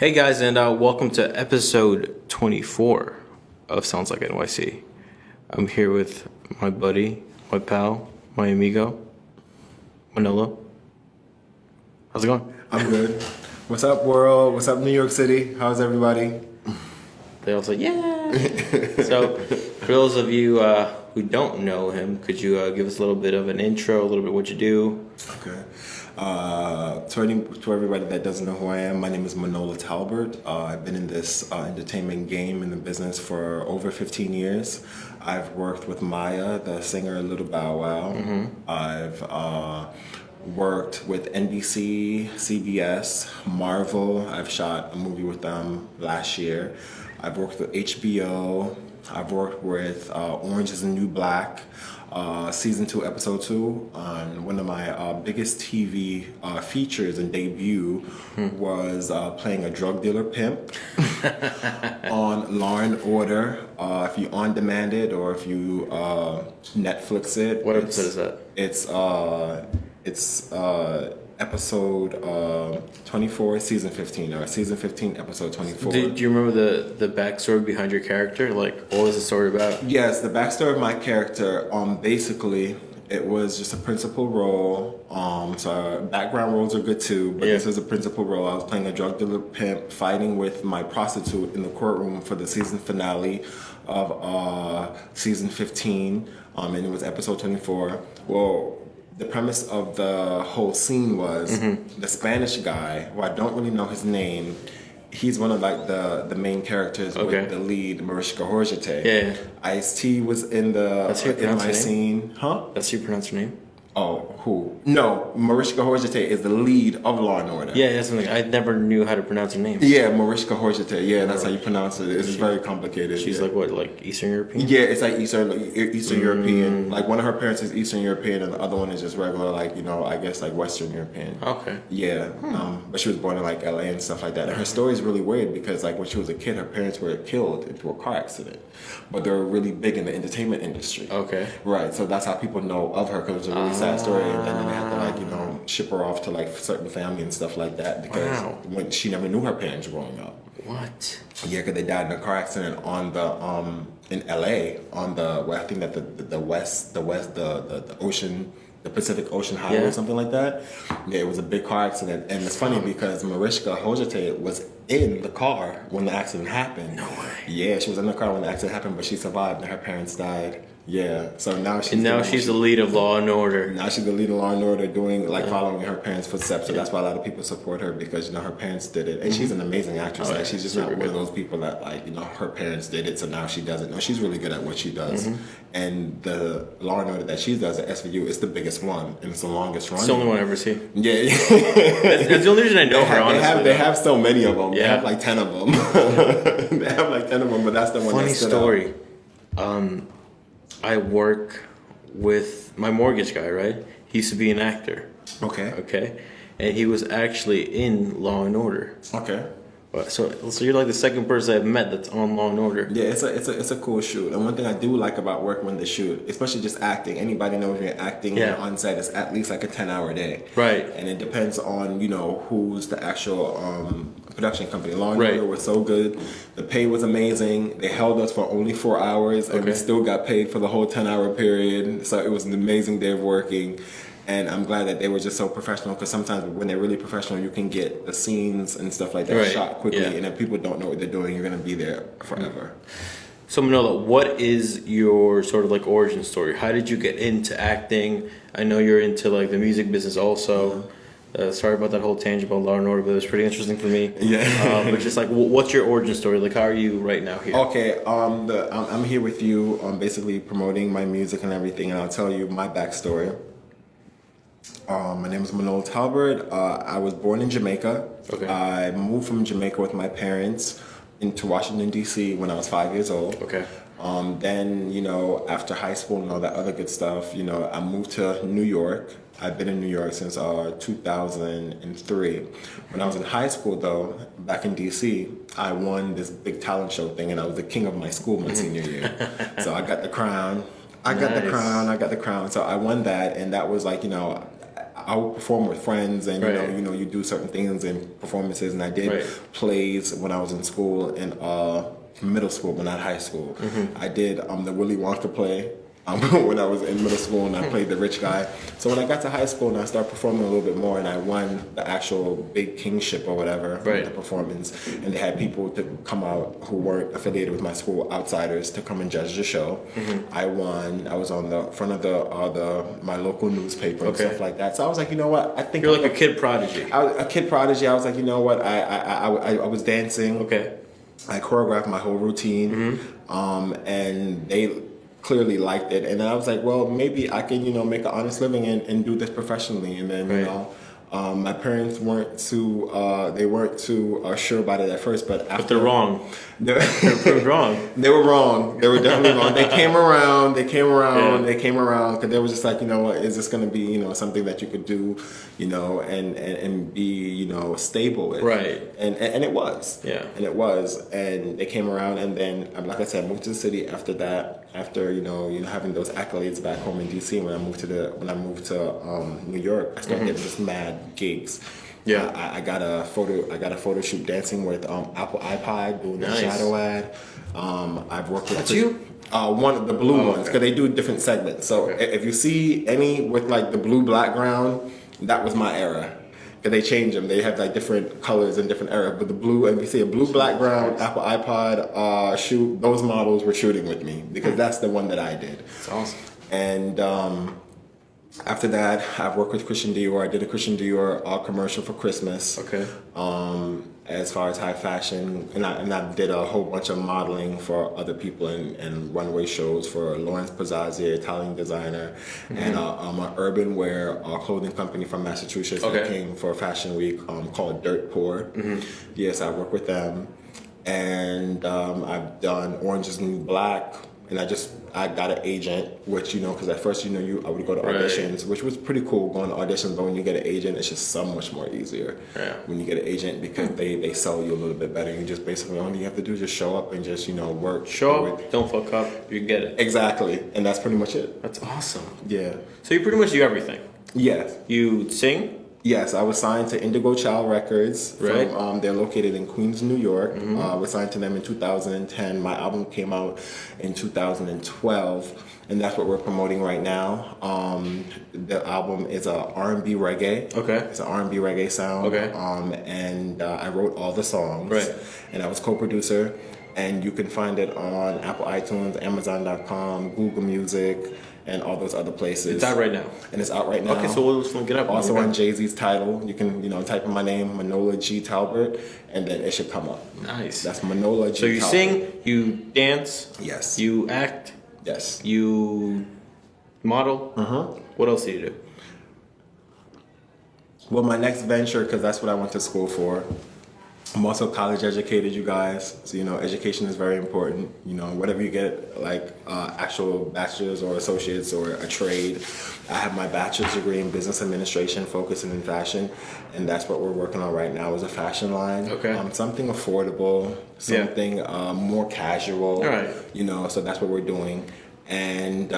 Hey guys, and welcome to episode 24 of Sounds Like NYC. I'm here with my buddy, my pal, my amigo, Manola. How's it going? I'm good. What's up, world? What's up, New York City? How's everybody? They all say, yeah. So, for those of you who don't know him, could you give us a little bit of an intro, a little bit what you do? Okay. To everybody that doesn't know who I am, my name is Manola Talbert. I've been in this entertainment game in the business for over 15 years. I've worked with Maya, the singer Lil Bow. Mm-hmm. I've worked with NBC, CBS, Marvel. I've shot a movie with them last year. I've worked with HBO. I've worked with Orange is the New Black. Season 2, episode 2, on one of my biggest TV features and debut was playing a drug dealer pimp on Law and Order. If you on demand it or if you Netflix it. What episode is that? It's episode 24, season 15, or season 15, episode 24. Do you remember the backstory behind your character? Like, what was the story about? Yes, the backstory of my character, basically, it was just a principal role. So background roles are good too, but This was a principal role. I was playing a drug dealer pimp, fighting with my prostitute in the courtroom for the season finale of season 15, and it was episode 24. Well, the premise of the whole scene was the Spanish guy, who I don't really know his name. He's one of like the main characters with the lead, Mariska Hargitay. Yeah. Ice-T was in my scene. Huh? That's how you pronounce your name? Oh, who? No, Mariska Hargitay is the lead of Law and Order. Yeah, that's something I never knew how to pronounce her name. Yeah, Mariska Hargitay. Yeah, that's how you pronounce it. It's very complicated. She's like what, like Eastern European? Yeah, it's like Eastern European. Like one of her parents is Eastern European, and the other one is just regular, like I guess like Western European. Okay. Yeah, but she was born in like LA and stuff like that. And her story is really weird because like when she was a kid, her parents were killed into a car accident, but they were really big in the entertainment industry. Okay. Right, so that's how people know of her because it's a really sad story, and then they had to ship her off to like certain family and stuff like that because when she never knew her parents growing up. What? Yeah, because they died in a car accident on the in LA on the I think that the ocean, the Pacific Ocean Highway or something like that. Yeah, it was a big car accident, and it's funny because Mariska Hargitay was in the car when the accident happened. No way. Yeah, she was in the car when the accident happened, but she survived and her parents died. Yeah, so now she's the lead of Law and Order. Now she's the lead of Law and Order, doing following in her parents' footsteps. So that's why a lot of people support her because her parents did it, and she's an amazing actress. Like she's just not one of those people that her parents did it, so now she does it. No, she's really good at what she does, and the Law and Order that she does at SVU is the biggest one, and it's the longest running. It's the only one I ever see. Yeah, that's the only reason I know her. Honestly, they have so many of them. Yeah. They have like 10 of them. They have like 10 of them, but that's the one. Funny story. I work with my mortgage guy, right? He used to be an actor. Okay. And he was actually in Law and Order. Okay. So you're like the second person I've met that's on Law and Order. Yeah, it's a cool shoot. And one thing I do like about working when they shoot, especially just acting, anybody knows when you're acting on set, it's at least like a 10-hour day. Right. And it depends on, who's the actual production company. Law and Order was so good. The pay was amazing. They held us for only 4 hours, and we still got paid for the whole 10-hour period. So it was an amazing day of working. And I'm glad that they were just so professional, because sometimes when they're really professional, you can get the scenes and stuff like that shot quickly. And if people don't know what they're doing, you're going to be there forever. So Manola, what is your sort of like origin story? How did you get into acting? I know you're into like the music business also. Sorry about that whole tangent about Law and Order, but it was pretty interesting for me. Yeah. But just like, what's your origin story? Like, how are you right now here? Okay. I'm here with you, basically promoting my music and everything, and I'll tell you my backstory. My name is Manola Talbert. I was born in Jamaica. Okay. I moved from Jamaica with my parents into Washington, D.C. when I was 5 years old. Okay. Then, after high school and all that other good stuff, I moved to New York. I've been in New York since 2003. When I was in high school, though, back in D.C., I won this big talent show thing, and I was the king of my school my senior year. So I got the crown. I got the crown. So I won that, and that was like, I would perform with friends, and Right. you do certain things and performances, and I did Right. plays when I was in school, in middle school, but not high school. I did the Willy Wonka play. When I was in middle school, and I played the rich guy. So when I got to high school and I started performing a little bit more, and I won the actual big kingship or whatever, Right. the performance, and they had people to come out who weren't affiliated with my school, outsiders, to come and judge the show. I won. I was on the front of my local newspaper and Okay. stuff like that. So I was like, you know what? I think You're like a kid prodigy. I was a kid prodigy. I was like, you know what? I was dancing. Okay. I choreographed my whole routine, and they clearly liked it. And then I was like, well, maybe I can, make an honest living and do this professionally. And then, Right. my parents weren't too sure about it at first, but after But they're wrong. They, They're proved wrong. they were wrong. They were definitely wrong. They came around. Yeah. They came around because they was just like, you know what, is this going to be, something that you could do, and be, stable with. Right. And it was. Yeah. And it was. And they came around, and then, like I said, I moved to the city after that. After having those accolades back home in DC, when I moved to New York, I started getting just mad gigs. Yeah. I got a photo shoot dancing with Apple iPod, doing the Nice. shadow ad. I've worked with That's you? one of the blue ones, okay. because they do different segments. So Okay. if you see any with like the blue background, that was my era. Because they change them, they have like different colors and different eras. But the blue, if you see a blue background Apple iPod shoot, those models were shooting with me because that's the one that I did. That's awesome. And after that, I've worked with Christian Dior. I did a Christian Dior commercial for Christmas. Okay. As far as high fashion, and I did a whole bunch of modeling for other people and runway shows for Lawrence Pizzazzi, Italian designer, and an urban wear clothing company from Massachusetts that Okay. came for Fashion Week called Dirt Poor. Yes, I work with them, and I've done Orange is the New Black. And I got an agent, which, because at first, I would go to Right. auditions, which was pretty cool going to auditions. But when you get an agent, it's just so much more easier. Yeah. When you get an agent, because they sell you a little bit better. You just basically, all you have to do is just show up and just, work. Show with- up, don't fuck up, you get it. Exactly. And that's pretty much it. That's awesome. Yeah. So you pretty much do everything. Yes. You sing? Yes, I was signed to Indigo Child Records. Right. They're located in Queens, New York. I was signed to them in 2010. My album came out in 2012, and that's what we're promoting right now. The album is a R&B reggae. Okay. It's an R&B reggae sound. Okay. And I wrote all the songs. Right. And I was co-producer. And you can find it on Apple iTunes, Amazon.com, Google Music, and all those other places. It's out right now. And it's out right now. Okay, so we'll just look it up. Also Okay. on Jay-Z's title, you can type in my name, Manola G.Talbert, and then it should come up. Nice. That's Manola G.Talbert. So you sing, you dance, Yes. you act, Yes. you model. What else do you do? Well, my next venture, because that's what I went to school for. I'm also college educated, you guys. So, education is very important. Whatever you get, like actual bachelor's or associates or a trade. I have my bachelor's degree in business administration, focusing in fashion. And that's what we're working on right now is a fashion line. Okay. Something affordable, something more casual. All right. So that's what we're doing. And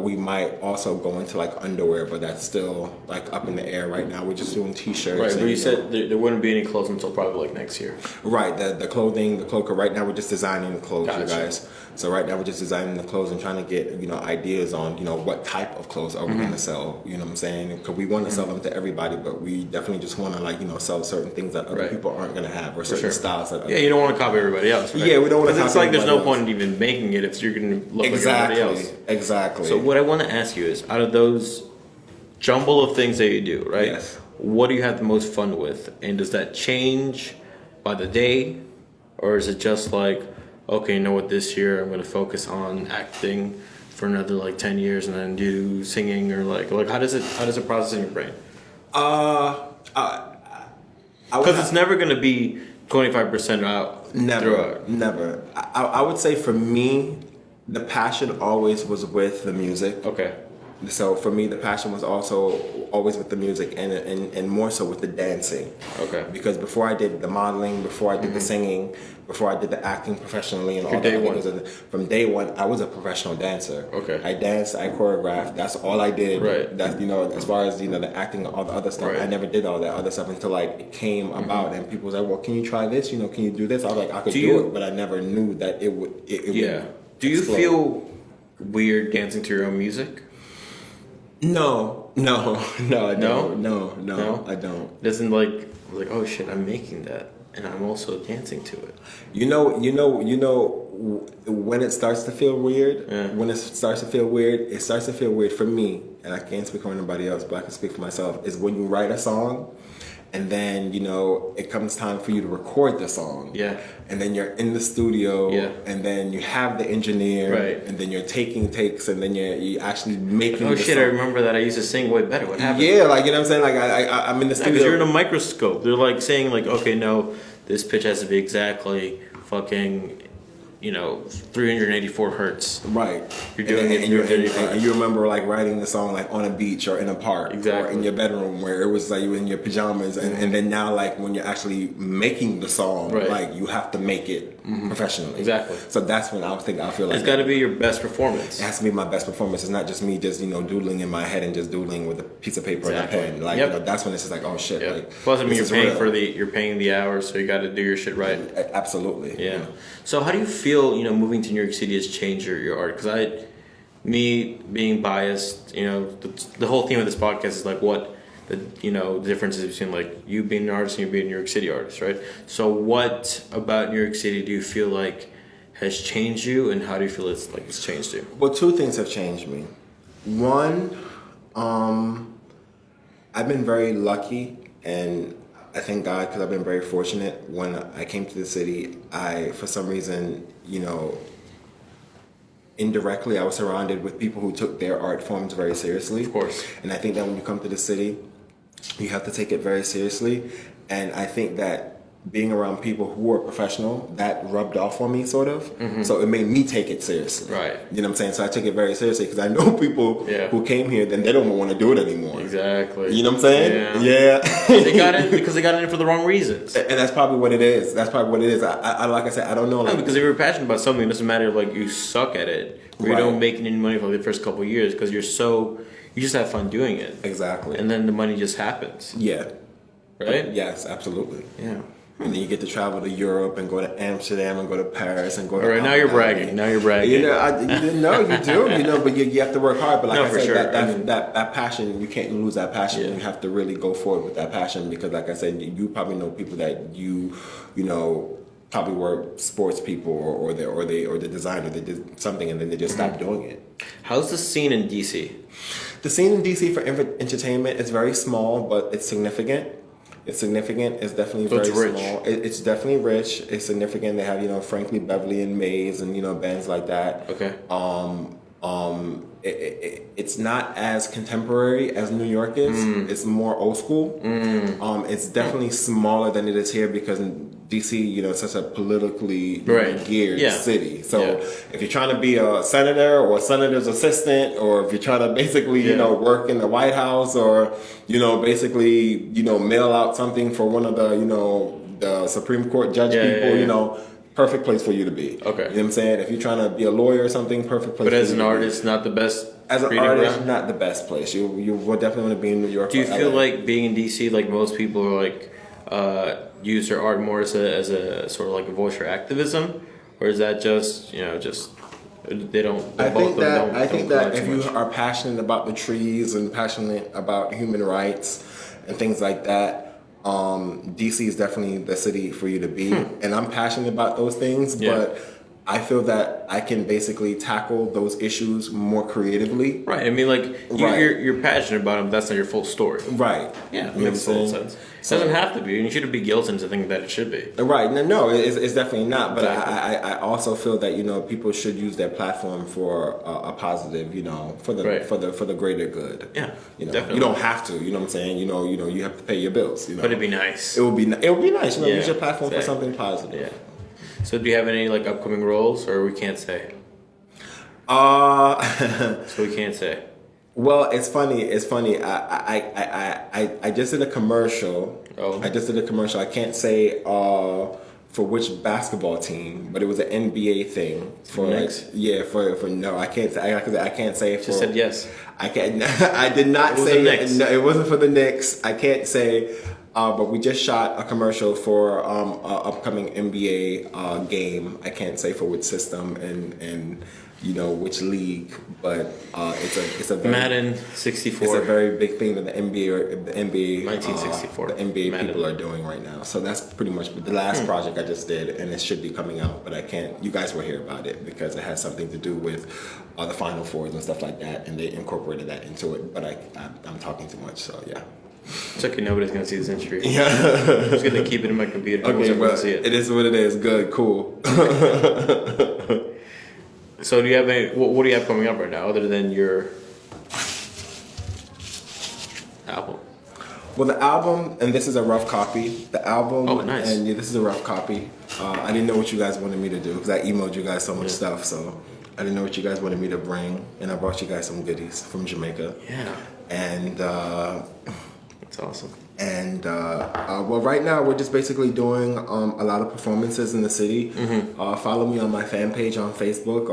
we might also go into like underwear, but that's still like up in the air right now. We're just doing t-shirts. Right, and, but you said there wouldn't be any clothes until probably like next year. Right, the clothing, the cloaker. Right now we're just designing the clothes, you Gotcha. guys. So right now we're just designing the clothes and trying to get, ideas on, what type of clothes are we going to sell. You know what I'm saying? Because we want to sell them to everybody, but we definitely just want to sell certain things that other Right. people aren't going to have, or certain sure. styles that. Yeah, you don't want to copy everybody else. Right? Yeah, we don't wanna Because it's copy like there's no everybody point in even making it if you're going to look Exactly. like everybody else. Exactly. So what I want to ask you is, out of those jumble of things that you do, right? Yes. What do you have the most fun with, and does that change by the day, or is it just like, okay, you know what, this year I'm going to focus on acting for another like 10 years and then do singing, or like how does it process in your brain? Because it's never going to be 25% out. Never, throughout. never. I would say for me, the passion always was with the music. Okay. So for me, the passion was also always with the music and more so with the dancing. Okay. Because before I did the modeling, before I did the singing, before I did the acting professionally and all day that, one. from day one, I was a professional dancer. Okay. I danced, I choreographed. That's all I did. Right. That, as far as the acting and all the other stuff, Right. I never did all that other stuff until like it came about, and people was like, "Well, can you try this? Can you do this?" I was like, "I could do it," but I never knew that it would. It would Do you explode. feel weird dancing to your own music? No, I don't. No? I don't. Doesn't like oh shit, I'm making that and I'm also dancing to it. When it starts to feel weird. Yeah. When it starts to feel weird, it starts to feel weird for me, and I can't speak for anybody else, but I can speak for myself. Is when you write a song, and then it comes time for you to record the song. Yeah. And then you're in the studio. Yeah. And then you have the engineer. Right. And then you're taking takes, and then you're actually making. Oh the shit! song. I remember that. I used to sing way better. What happened? Yeah, like what I'm saying, like I'm in the studio. Because you're in a microscope. They're like saying like, okay, no, this pitch has to be exactly fucking, 384 hertz. Right. You're doing it. And you remember like writing the song like on a beach or in a park or in your bedroom where it was like you in your pajamas, and then now like when you're actually making the song, Right. like you have to make it professionally. Exactly. So that's when I feel like It's got to be your best performance. it has to be my best performance. It's not just me just doodling in my head and just doodling with a piece of paper Exactly. and a pen. Like Yep. that's when it's just like, oh shit. Yeah. Like, Plus, I mean, this you're is paying real. you're paying the hours, so you got to do your shit right. Absolutely. Yeah. So how do you feel, moving to New York City has changed your art? Because me being biased, the whole theme of this podcast is like what the differences between like you being an artist and you being a New York City artist, right? So what about New York City do you feel like has changed you, and how do you feel it's changed you? Well, two things have changed me. One, I've been very lucky, and I thank God because I've been very fortunate. When I came to the city, for some reason, indirectly, I was surrounded with people who took their art forms very seriously. Of course. And I think that when you come to the city, you have to take it very seriously. And I think that being around people who are professional, that rubbed off on me, sort of. Mm-hmm. So it made me take it seriously. Right. You know what I'm saying? So I took it very seriously because I know people who came here, then they don't want to do it anymore. Exactly. You know what I'm saying? Yeah. They got in because they got in for the wrong reasons. And that's probably what it is. I like I said, I don't know. No, because if you're passionate about something, it doesn't matter if you suck at it or you don't make any money for the first couple of years because you just have fun doing it. Exactly. And then the money just happens. Yeah. Right? Yes, absolutely. Yeah. And then you get to travel to Europe and go to Amsterdam and go to Paris and go to. All right, now you're bragging. Now you're bragging. You do. But you have to work hard. But like I said, sure. that passion, you can't lose that passion. Yeah. You have to really go forward with that passion because, like I said, you probably know people that probably were sports people or the designer. They did something and then they just stopped doing it. How's the scene in DC? The scene in DC for entertainment is very small, but it's significant. It's significant. It's definitely very small. It's definitely rich. It's significant. They have Frankly Beverly and Maze and bands like that. Okay. It's not as contemporary as New York is. It's more old school. It's definitely smaller than it is here because in DC, it's such a politically geared city. So if you're trying to be a senator or a senator's assistant, or if you're trying to basically, work in the White House or, basically, mail out something for one of the Supreme Court judge people, perfect place for you to be. Okay. You know what I'm saying? If you're trying to be a lawyer or something, perfect place. But as an artist, not the best. As an artist, not the best place. You will definitely want to be in New York. Do you feel like being in DC, like most people are use their art more as a sort of like a voice for activism, or is that just they don't? I think that if you are passionate about the trees and passionate about human rights and things like that, DC is definitely the city for you to be. And I'm passionate about those things, but I feel that I can basically tackle those issues more creatively. Right. I mean, you're passionate about them. But that's not your full story. Right. Yeah. It makes total sense. It doesn't have to be, and you shouldn't be guilted to think that it should be. Right. No, it's definitely not. But exactly. I also feel that people should use their platform for a positive, for the greater good. Yeah. Definitely. You don't have to. You know what I'm saying? You have to pay your bills. But it'd be nice. It would be nice. Use your platform for something positive. Yeah. So do you have any upcoming roles, or we can't say? So we can't say. Well, it's funny. It's funny. I just did a commercial. Oh. I just did a commercial. I can't say for which basketball team, but it was an NBA thing. For Knicks? yeah, for no, I can't say. I can't say. For, Just said yes. I can't. I did not It was say the Knicks. no. It wasn't for the Knicks. I can't say. But we just shot a commercial for a upcoming NBA game. I can't say for which system and you know which league, but it's a very, Madden 64. it's a very big thing that the NBA 1964. the NBA Madden. people are doing right now. So that's pretty much the last project I just did, and it should be coming out. But I can't. You guys will hear about it because it has something to do with the Final Fours and stuff like that, and they incorporated that into it. But I'm talking too much, so yeah. It's okay, nobody's gonna see this interview. Yeah. I'm just gonna keep it in my computer. No one's Okay, ever gonna but see it. it is what it is. Good, cool. So do you have any? What do you have coming up right now, other than your album? Well, the album, and this is a rough copy. The album, Oh, nice. and yeah, this is a rough copy. I didn't know what you guys wanted me to do because I emailed you guys so much stuff, so I didn't know what you guys wanted me to bring, and I brought you guys some goodies from Jamaica. Yeah, And that's awesome. well, right now we're just basically doing a lot of performances in the city. Follow me on my fan page on Facebook,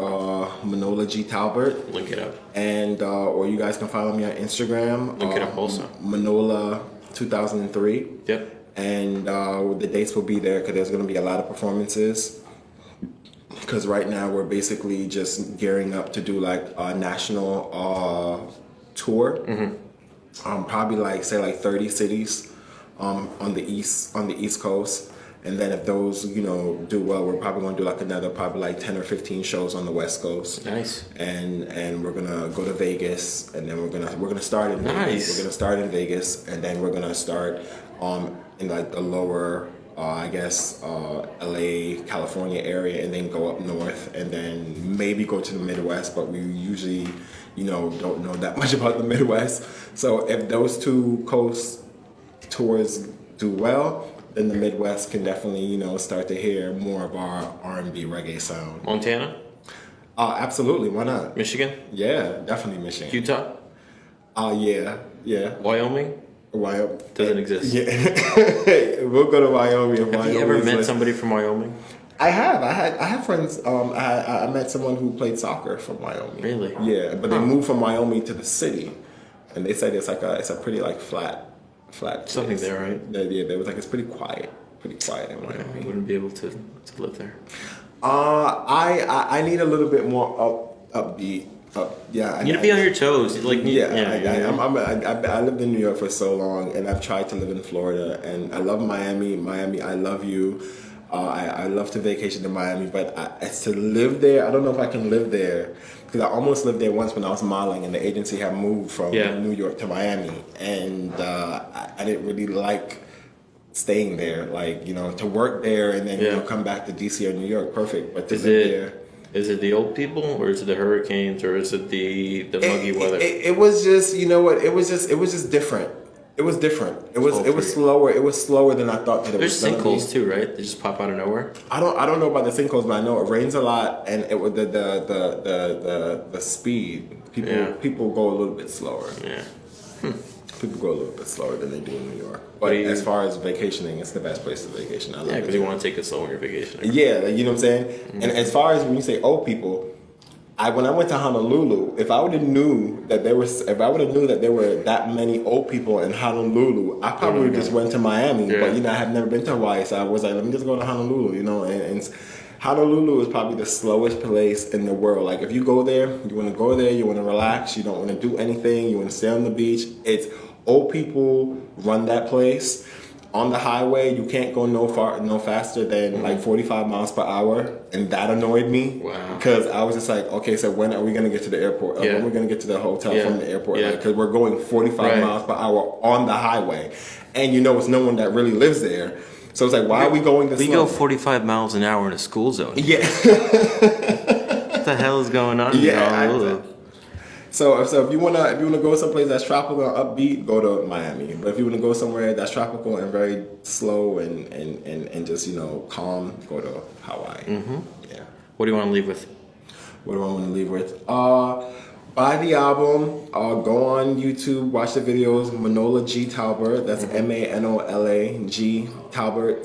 Manola G.Talbert. Link it up. And or you guys can follow me on Instagram. Link it up also. Manola 2003. Yep. And the dates will be there because there's going to be a lot of performances. Because right now we're basically just gearing up to do like a national tour. Probably like say like 30 cities on the east coast. And then if those, you know, do well, we're probably going to do like another probably like 10 or 15 shows on the West Coast. Nice. And we're gonna go to Vegas, and then we're gonna start in Vegas. Nice. We're gonna start in Vegas, and then we're gonna start in like the lower, I guess, LA, California area, and then go up north, and then maybe go to the Midwest. But we usually, you know, don't know that much about the Midwest. So if those two coast tours do well, then the Midwest can definitely, you know, start to hear more of our R&B reggae sound. Montana, Absolutely, why not? Michigan, Yeah, definitely Michigan. Utah, Yeah. Wyoming. Wyoming Doesn't exist. Yeah, we'll go to Wyoming. If Have Wyoming you ever is met lit. somebody from Wyoming? I have. I have friends. I met someone who played soccer from Wyoming. Really? Yeah, but they moved from Wyoming to the city, and they said it's a pretty like flat. Something place. there, right? Yeah, they was like it's pretty quiet in I Wyoming. wouldn't be able to live there. I need a little bit more upbeat. Yeah, You need to be on your toes. Like, I lived in New York for so long, and I've tried to live in Florida, and I love Miami. Miami, I love you. I love to vacation in Miami, but as to live there, I don't know if I can live there because I almost lived there once when I was modeling, and the agency had moved from New York to Miami, and I didn't really like staying there. Like, you know, to work there and then you know come back to DC or New York, perfect. But to live there. Is it the old people, or is it the hurricanes, or is it the muggy weather? It was just, you know what? It was just different. It was different. It was slower. It was slower than I thought that it There's was gonna be. sinkholes too, right? They just pop out of nowhere. I don't know about the sinkholes, but I know it rains a lot, and it was the speed. People go a little bit slower. Yeah. People go a little bit slower than they do in New York. But as far as vacationing, it's the best place to vacation. I love it. Because you want to take it slow on your vacation. Yeah, like, you know what I'm saying? And as far as when you say old people, when I went to Honolulu, if I would have knew that there were that many old people in Honolulu, I probably would just went to Miami. Yeah. But you know, I have never been to Hawaii, so I was like, let me just go to Honolulu, you know, and Honolulu is probably the slowest place in the world. Like if you go there, you want to go there, you want to relax, you don't want to do anything, you want to stay on the beach. It's old people run that place. On the highway, you can't go no faster than like 45 miles per hour, and that annoyed me. Wow. Because I was just like, okay, so when are we gonna get to the airport? When are we gonna get to the hotel from the airport? Yeah. Because we're going 45 miles per hour on the highway, and you know it's no one that really lives there. So it's like, why are we going this slow? We go 45 miles an hour in a school zone. Yeah. What the hell is going on? So if you wanna go someplace that's tropical and upbeat, go to Miami. But if you wanna go somewhere that's tropical and very slow and just, you know, calm, go to Hawaii. Mm-hmm. Yeah. What do you want to leave with? What do I want to leave with? Buy the album. Go on YouTube, watch the videos. Manola G.Talbert. That's Manola G.Talbert. Talbert.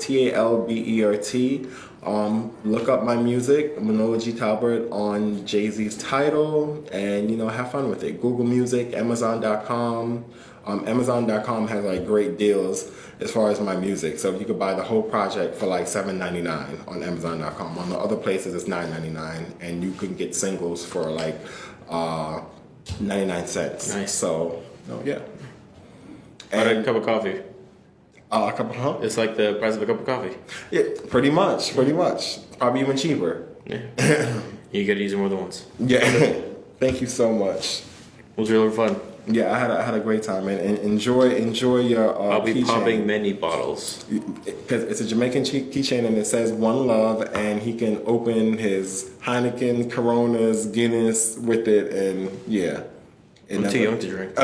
Look up my music, Manola G.Talbert, on Jay-Z's Tidal, and have fun with it. Google Music, Amazon.com. Amazon.com has like great deals as far as my music. So you could buy the whole project for like $7.99 on Amazon.com. On the other places it's $9.99, and you can get singles for like 99 cents. Nice. So yeah. About a cup of coffee. A cup of huh? It's like the price of a cup of coffee. Yeah, pretty much. Probably even cheaper. Yeah. You gotta use it more than once. Yeah. Thank you so much. It was really fun. Yeah, I had a great time, and enjoy your I'll be popping keychain. many bottles. Because it's a Jamaican keychain, and it says "One Love," and he can open his Heineken, Coronas, Guinness with it, and yeah. I'm too young to drink.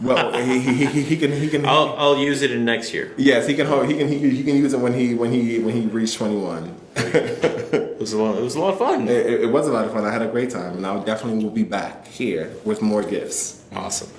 Well, he can. I'll use it in next year. Yes, he can use it when he reached 21. It was a lot of fun. It was a lot of fun. I had a great time, and I definitely will be back here with more gifts. Awesome.